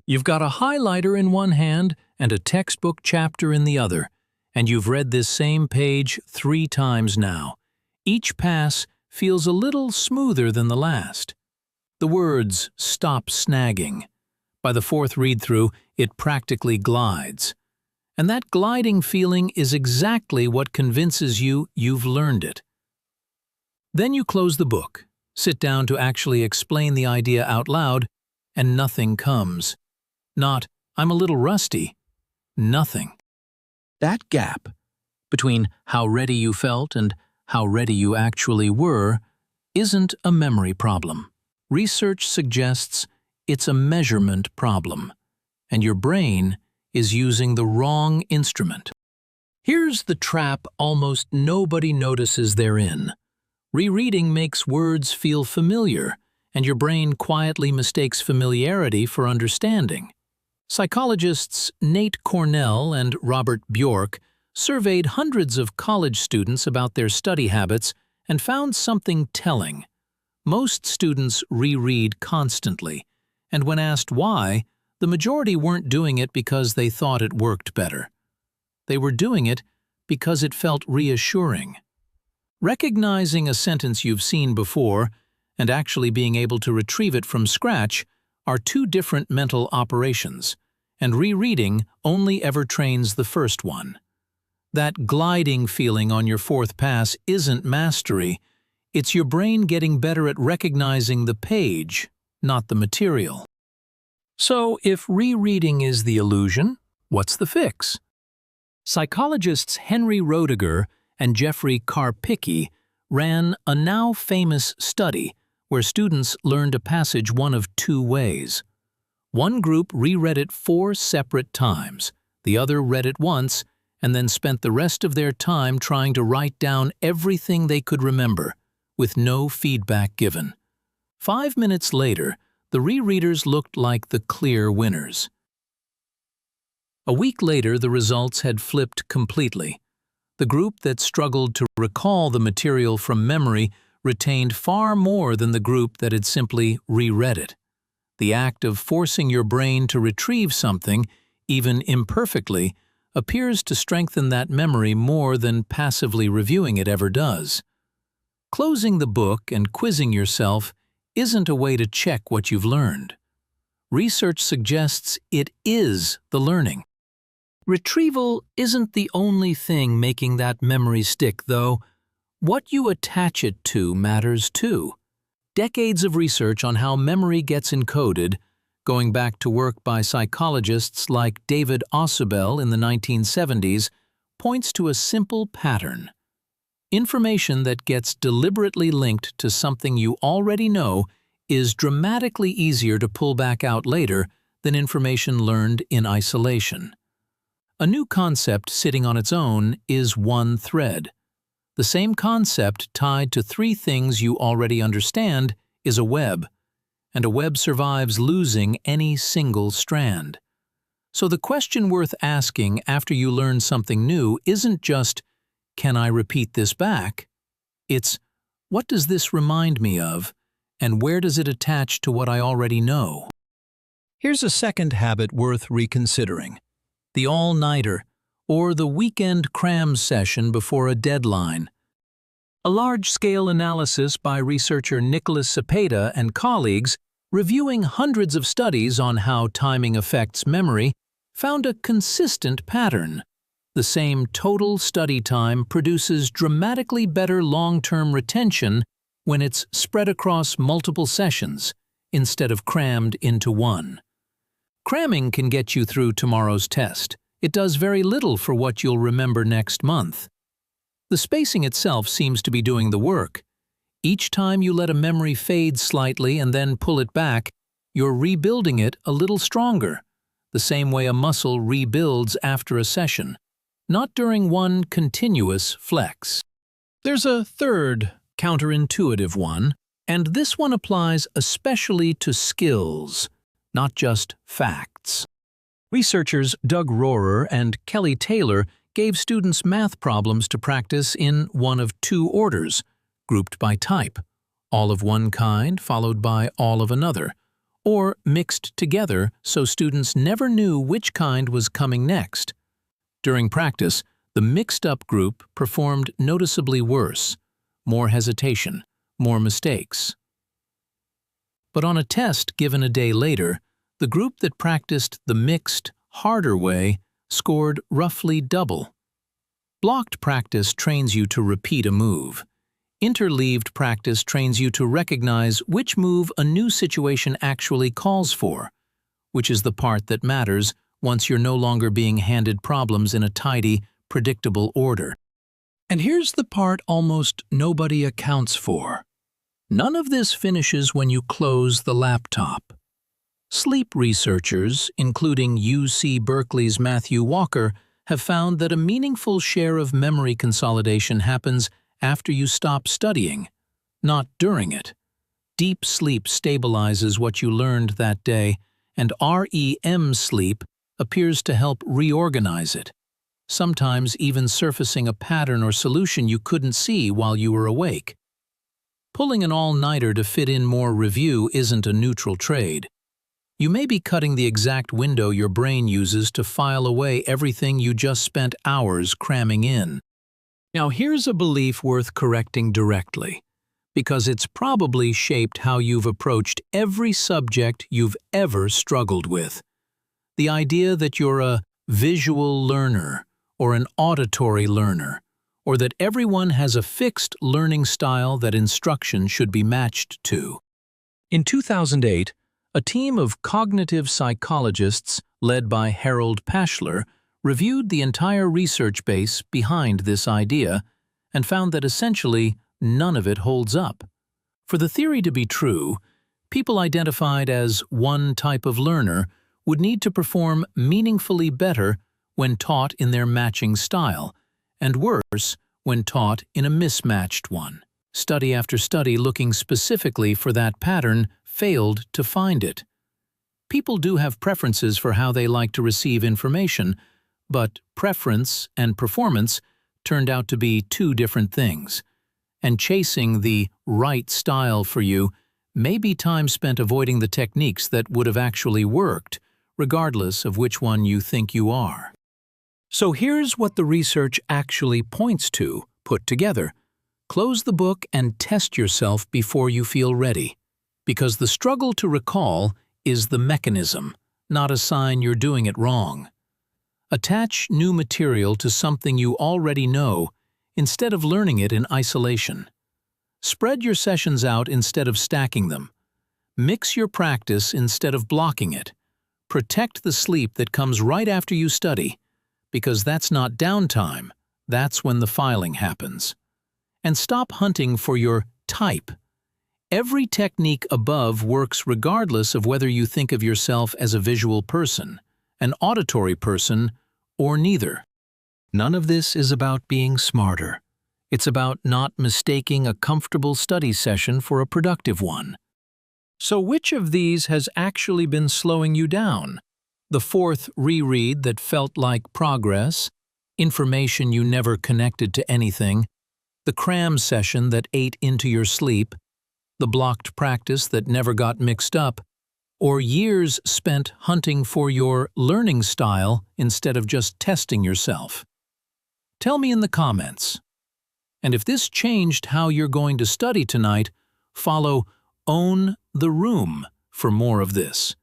You've got a highlighter in one hand and a textbook chapter in the other, and you've read this same page 3 times now. Each pass feels a little smoother than the last. The words stop snagging. By the 4th read-through, it practically glides. And that gliding feeling is exactly what convinces you you've learned it. Then you close the book, sit down to actually explain the idea out loud, and nothing comes. Not, I'm a little rusty. Nothing. That gap between how ready you felt and how ready you actually were isn't a memory problem. Research suggests it's a measurement problem, and your brain is using the wrong instrument. Here's the trap almost nobody notices they're in. Rereading makes words feel familiar, and your brain quietly mistakes familiarity for understanding. Psychologists Nate Cornell and Robert Bjork surveyed hundreds of college students about their study habits and found something telling. Most students reread constantly, and when asked why, the majority weren't doing it because they thought it worked better. They were doing it because it felt reassuring. Recognizing a sentence you've seen before and actually being able to retrieve it from scratch are 2 different mental operations, and rereading only ever trains the first one. That gliding feeling on your 4th pass isn't mastery, it's your brain getting better at recognizing the page, not the material. So if rereading is the illusion, what's the fix? Psychologists Henry Roediger and Jeffrey Karpicki ran a now famous study where students learned a passage one of 2 ways. One group reread it 4 separate times, the other read it once, and then spent the rest of their time trying to write down everything they could remember, with no feedback given. 5 minutes later, the rereaders looked like the clear winners. A week later, the results had flipped completely. The group that struggled to recall the material from memory retained far more than the group that had simply reread it. The act of forcing your brain to retrieve something, even imperfectly, appears to strengthen that memory more than passively reviewing it ever does. Closing the book and quizzing yourself isn't a way to check what you've learned. Research suggests it is the learning. Retrieval isn't the only thing making that memory stick, though. What you attach it to matters too. Decades of research on how memory gets encoded, going back to work by psychologists like David Ausubel in the 1970s, points to a simple pattern. Information that gets deliberately linked to something you already know is dramatically easier to pull back out later than information learned in isolation. A new concept sitting on its own is one thread. The same concept tied to 3 things you already understand is a web, and a web survives losing any single strand. So the question worth asking after you learn something new isn't just, can I repeat this back? It's, what does this remind me of, and where does it attach to what I already know? Here's a second habit worth reconsidering: the all-nighter, or the weekend cram session before a deadline. A large-scale analysis by researcher Nicholas Cepeda and colleagues, reviewing hundreds of studies on how timing affects memory, found a consistent pattern. The same total study time produces dramatically better long-term retention when it's spread across multiple sessions, instead of crammed into one. Cramming can get you through tomorrow's test. It does very little for what you'll remember next month. The spacing itself seems to be doing the work. Each time you let a memory fade slightly and then pull it back, you're rebuilding it a little stronger, the same way a muscle rebuilds after a session, not during one continuous flex. There's a third, counterintuitive one, and this one applies especially to skills, not just facts. Researchers Doug Rohrer and Kelly Taylor gave students math problems to practice in one of 2 orders, grouped by type, all of one kind followed by all of another, or mixed together so students never knew which kind was coming next. During practice, the mixed-up group performed noticeably worse, more hesitation, more mistakes. But on a test given a day later, the group that practiced the mixed, harder way scored roughly double. Blocked practice trains you to repeat a move. Interleaved practice trains you to recognize which move a new situation actually calls for, which is the part that matters once you're no longer being handed problems in a tidy, predictable order. And here's the part almost nobody accounts for. None of this finishes when you close the laptop. Sleep researchers, including UC Berkeley's Matthew Walker, have found that a meaningful share of memory consolidation happens after you stop studying, not during it. Deep sleep stabilizes what you learned that day, and REM sleep appears to help reorganize it, sometimes even surfacing a pattern or solution you couldn't see while you were awake. Pulling an all-nighter to fit in more review isn't a neutral trade. You may be cutting the exact window your brain uses to file away everything you just spent hours cramming in. Now here's a belief worth correcting directly, because it's probably shaped how you've approached every subject you've ever struggled with. The idea that you're a visual learner or an auditory learner, or that everyone has a fixed learning style that instruction should be matched to. In 2008, a team of cognitive psychologists led by Harold Pashler reviewed the entire research base behind this idea and found that essentially none of it holds up. For the theory to be true, people identified as one type of learner would need to perform meaningfully better when taught in their matching style, and worse when taught in a mismatched one. Study after study looking specifically for that pattern failed to find it. People do have preferences for how they like to receive information, but preference and performance turned out to be two different things. And chasing the right style for you may be time spent avoiding the techniques that would have actually worked, regardless of which one you think you are. So here's what the research actually points to, put together. Close the book and test yourself before you feel ready. Because the struggle to recall is the mechanism, not a sign you're doing it wrong. Attach new material to something you already know instead of learning it in isolation. Spread your sessions out instead of stacking them. Mix your practice instead of blocking it. Protect the sleep that comes right after you study, because that's not downtime, that's when the filing happens. And stop hunting for your type. Every technique above works regardless of whether you think of yourself as a visual person, an auditory person, or neither. None of this is about being smarter. It's about not mistaking a comfortable study session for a productive one. So which of these has actually been slowing you down? The fourth reread that felt like progress, information you never connected to anything, the cram session that ate into your sleep, the blocked practice that never got mixed up, or years spent hunting for your learning style instead of just testing yourself? Tell me in the comments. And if this changed how you're going to study tonight, follow Own the Room for more of this.